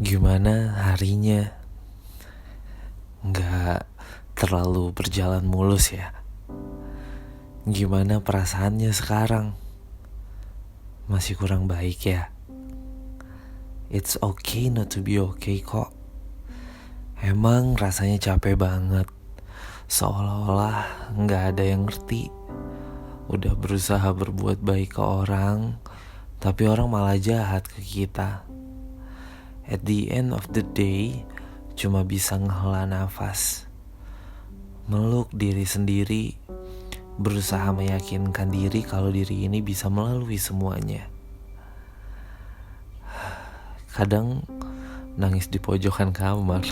Gimana harinya? Nggak terlalu berjalan mulus ya? Gimana perasaannya sekarang? Masih kurang baik ya? It's okay not to be okay kok. Emang rasanya capek banget. Seolah-olah nggak ada yang ngerti. Udah berusaha berbuat baik ke orang, tapi orang malah jahat ke kita. At the end of the day, cuma bisa ngehela nafas, meluk diri sendiri, berusaha meyakinkan diri kalau diri ini bisa melalui semuanya. Kadang nangis di pojokan kamar,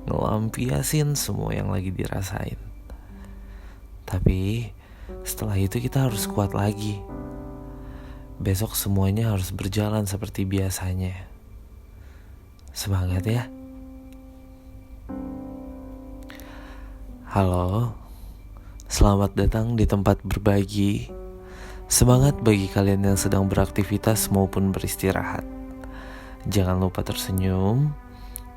ngelampiasin semua yang lagi dirasain. Tapi setelah itu kita harus kuat lagi. Besok semuanya harus berjalan seperti biasanya. Semangat ya. Halo, selamat datang di tempat berbagi. Semangat bagi kalian yang sedang beraktivitas maupun beristirahat. Jangan lupa tersenyum.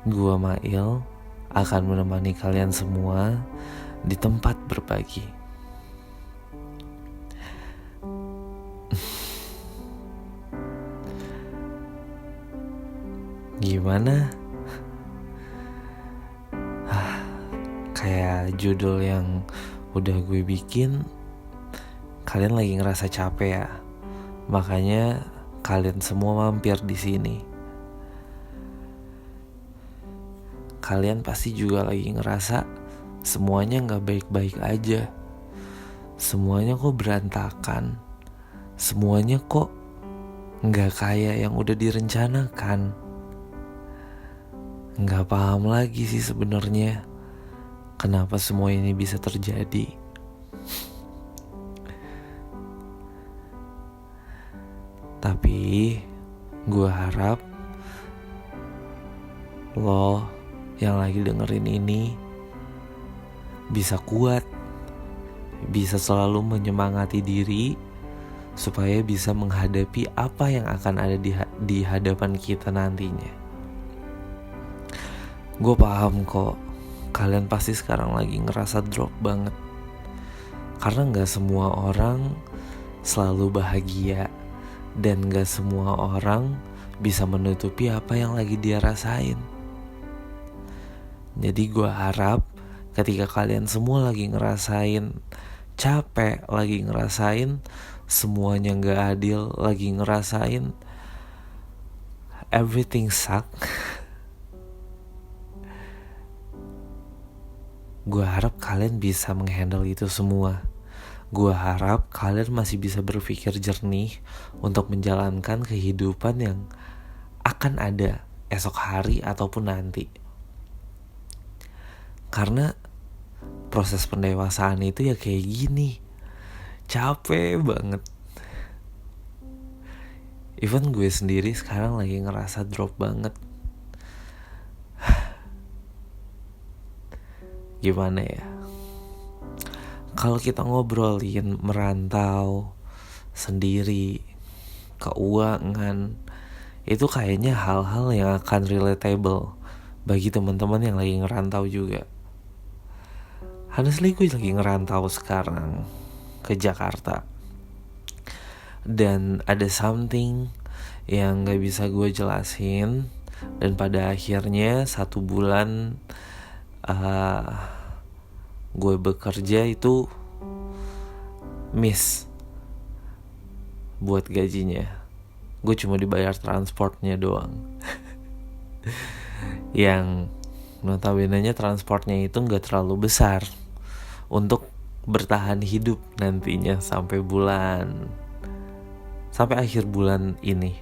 Gua Mail akan menemani kalian semua di tempat berbagi. Gimana? Kayak judul yang udah gue bikin, kalian lagi ngerasa capek ya. Makanya kalian semua mampir di sini. Kalian pasti juga lagi ngerasa semuanya gak baik-baik aja. Semuanya kok berantakan. Semuanya kok gak kayak yang udah direncanakan. Gak paham lagi sih sebenarnya kenapa semua ini bisa terjadi. Tapi gue harap lo yang lagi dengerin ini bisa kuat, bisa selalu menyemangati diri supaya bisa menghadapi apa yang akan ada di hadapan kita nantinya. Gue paham kok, kalian pasti sekarang lagi ngerasa drop banget. Karena gak semua orang selalu bahagia, dan gak semua orang bisa menutupi apa yang lagi dia rasain. Jadi gue harap ketika kalian semua lagi ngerasain capek, lagi ngerasain semuanya gak adil, lagi ngerasain everything suck, gue harap kalian bisa menghandle itu semua. Gue harap kalian masih bisa berpikir jernih untuk menjalankan kehidupan yang akan ada esok hari ataupun nanti. Karena proses pendewasaan itu ya kayak gini. Capek banget. Even gue sendiri sekarang lagi ngerasa drop banget. Gimana ya? Kalau kita ngobrolin merantau sendiri, keuangan, itu kayaknya hal-hal yang akan relatable bagi teman-teman yang lagi ngerantau juga. Honestly gue lagi ngerantau sekarang ke Jakarta. Dan ada something yang gak bisa gue jelasin. Dan pada akhirnya 1 bulan gue bekerja itu miss buat gajinya. Gue cuma dibayar transportnya doang. Yang notabene-nya transportnya itu gak terlalu besar untuk bertahan hidup nantinya sampai akhir bulan ini.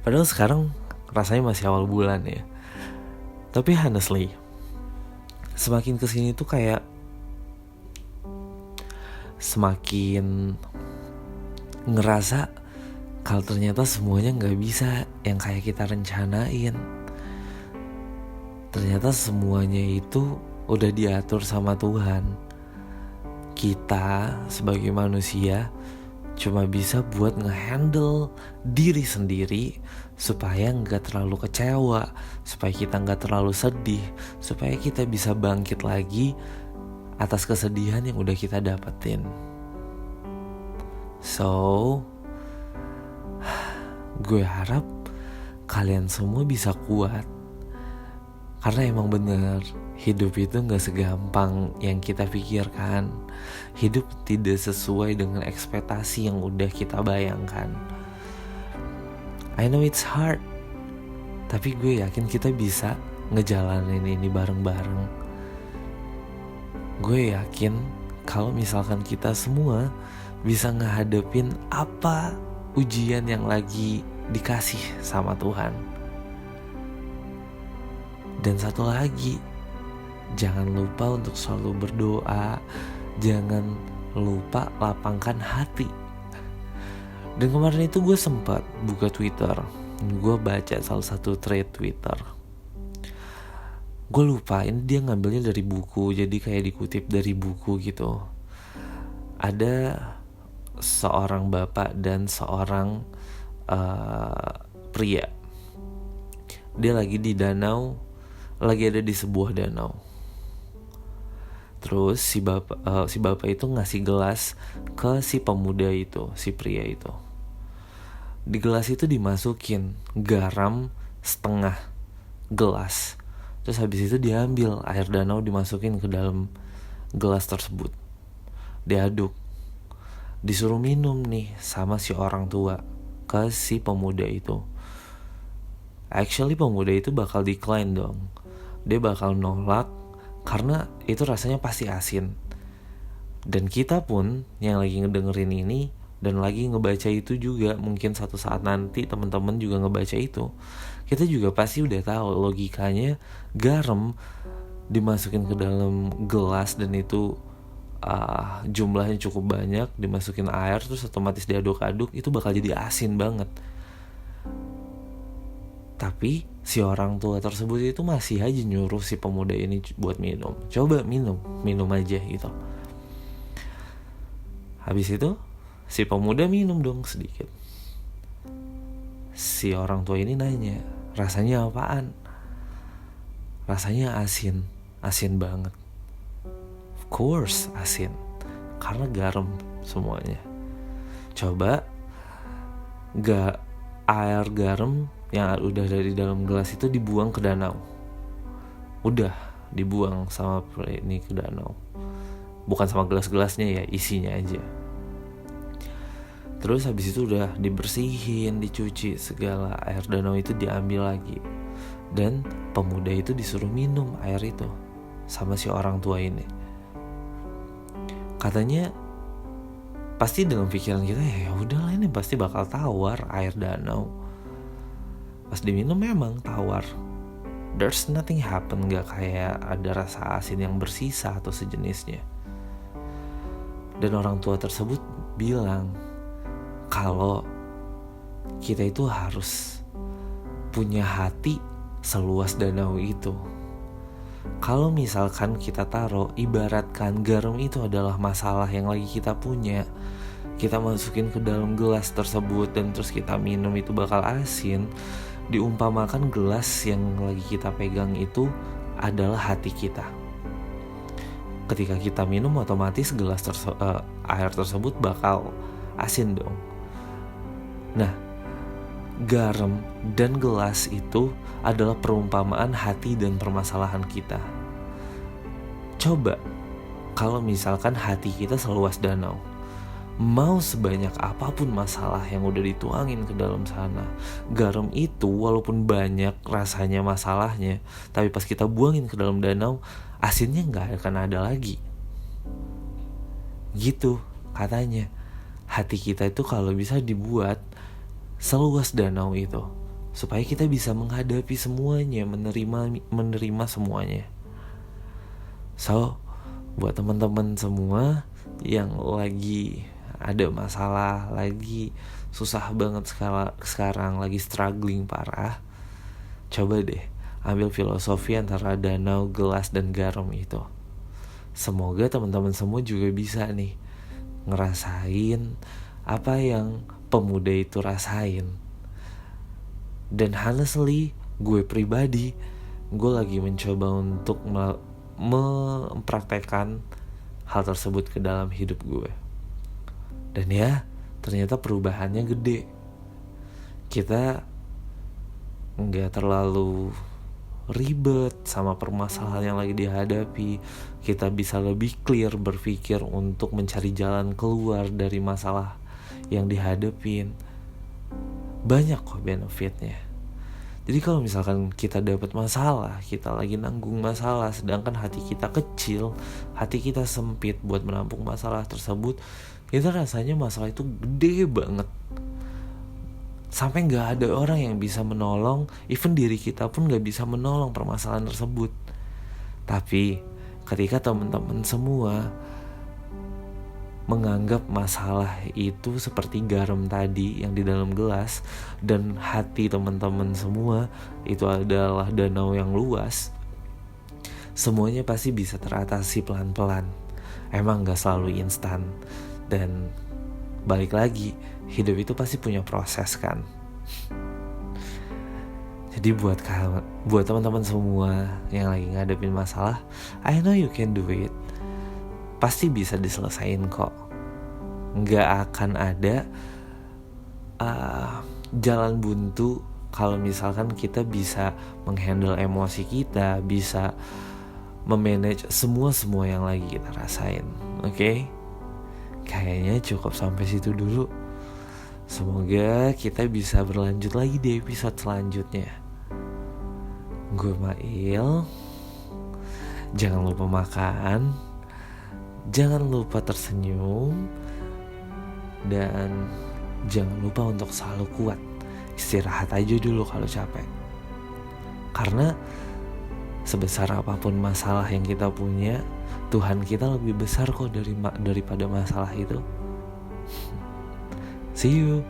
Padahal sekarang rasanya masih awal bulan ya. Tapi honestly, semakin kesini tuh kayak semakin ngerasa kalau ternyata semuanya gak bisa yang kayak kita rencanain. Ternyata semuanya itu udah diatur sama Tuhan. Kita sebagai manusia cuma bisa buat ngehandle diri sendiri supaya nggak terlalu kecewa, supaya kita nggak terlalu sedih, supaya kita bisa bangkit lagi atas kesedihan yang udah kita dapetin. So, gue harap kalian semua bisa kuat. Karena emang bener, hidup itu gak segampang yang kita pikirkan. Hidup tidak sesuai dengan ekspektasi yang udah kita bayangkan. I know it's hard, tapi gue yakin kita bisa ngejalanin ini bareng-bareng. Gue yakin kalau misalkan kita semua bisa ngehadapin apa ujian yang lagi dikasih sama Tuhan. Dan satu lagi, jangan lupa untuk selalu berdoa, jangan lupa lapangkan hati. Dan kemarin itu gue sempat buka Twitter, gue baca salah satu thread Twitter. Gue lupa, ini dia ngambilnya dari buku, jadi kayak dikutip dari buku gitu. Ada seorang bapak dan seorang pria. Dia lagi di danau, lagi ada di sebuah danau. Terus si bapak itu ngasih gelas ke si pemuda itu, si pria itu. Di gelas itu dimasukin garam setengah gelas. Terus habis itu diambil air danau dimasukin ke dalam gelas tersebut. Diaduk. Disuruh minum nih sama si orang tua ke si pemuda itu. Actually pemuda itu bakal decline dong. Dia bakal nolak karena itu rasanya pasti asin. Dan kita pun yang lagi ngedengerin ini dan lagi ngebaca itu juga, mungkin satu saat nanti teman-teman juga ngebaca itu, kita juga pasti udah tahu logikanya. Garam dimasukin ke dalam gelas dan itu jumlahnya cukup banyak, dimasukin air terus otomatis diaduk-aduk, itu bakal jadi asin banget. Tapi si orang tua tersebut itu masih aja nyuruh si pemuda ini buat minum. Coba minum aja gitu. Habis itu si pemuda minum dong sedikit. Si orang tua ini nanya, rasanya apaan? Rasanya asin banget. Of course asin, karena garam semuanya. Coba air garam yang udah dari dalam gelas itu dibuang ke danau. Udah dibuang sama ini ke danau. Bukan sama gelas-gelasnya ya, isinya aja. Terus habis itu udah dibersihin, dicuci segala, air danau itu diambil lagi. Dan pemuda itu disuruh minum air itu sama si orang tua ini. Katanya pasti dalam pikiran kita, ya udahlah ini pasti bakal tawar air danau. Pas diminum memang tawar. There's nothing happen, gak kayak ada rasa asin yang bersisa atau sejenisnya. Dan orang tua tersebut bilang kalau kita itu harus punya hati seluas danau itu. Kalau misalkan kita taruh, ibaratkan garam itu adalah masalah yang lagi kita punya, kita masukin ke dalam gelas tersebut dan terus kita minum itu bakal asin. Diumpamakan gelas yang lagi kita pegang itu adalah hati kita. Ketika kita minum otomatis air tersebut bakal asin dong. Nah, garam dan gelas itu adalah perumpamaan hati dan permasalahan kita. Coba kalau misalkan hati kita seluas danau, mau sebanyak apapun masalah yang udah dituangin ke dalam sana, garam itu walaupun banyak rasanya masalahnya, tapi pas kita buangin ke dalam danau, asinnya gak akan ada lagi. Gitu katanya. Hati kita itu kalau bisa dibuat seluas danau itu, supaya kita bisa menghadapi semuanya, menerima semuanya. So, buat teman-teman semua yang lagi ada masalah, lagi susah banget sekarang, lagi struggling parah, coba deh ambil filosofi antara danau, gelas, dan garam itu. Semoga teman-teman semua juga bisa nih ngerasain apa yang pemuda itu rasain. Dan honestly, gue pribadi, gue lagi mencoba untuk mempraktekkan hal tersebut ke dalam hidup gue. Dan ya, ternyata perubahannya gede. Kita nggak terlalu ribet sama permasalahan yang lagi dihadapi. Kita bisa lebih clear berpikir untuk mencari jalan keluar dari masalah yang dihadapin. Banyak kok benefitnya. Jadi kalau misalkan kita dapat masalah, kita lagi nanggung masalah, sedangkan hati kita kecil, hati kita sempit buat menampung masalah tersebut, kita rasanya masalah itu gede banget. Sampai gak ada orang yang bisa menolong, even diri kita pun gak bisa menolong permasalahan tersebut. Tapi ketika teman-teman semua menganggap masalah itu seperti garam tadi yang di dalam gelas, dan hati teman-teman semua itu adalah danau yang luas, semuanya pasti bisa teratasi pelan-pelan. Emang gak selalu instan. Dan balik lagi, hidup itu pasti punya proses kan. Jadi buat teman-teman semua yang lagi ngadepin masalah, I know you can do it. Pasti bisa diselesain kok. Nggak akan ada jalan buntu kalau misalkan kita bisa menghandle emosi kita, bisa memanage semua yang lagi kita rasain. Oke? Kayaknya cukup sampai situ dulu. Semoga kita bisa berlanjut lagi di episode selanjutnya. Gue Mail. Jangan lupa makan, jangan lupa tersenyum, dan jangan lupa untuk selalu kuat. Istirahat aja dulu kalau capek. Karena sebesar apapun masalah yang kita punya, Tuhan kita lebih besar kok daripada masalah itu. See you.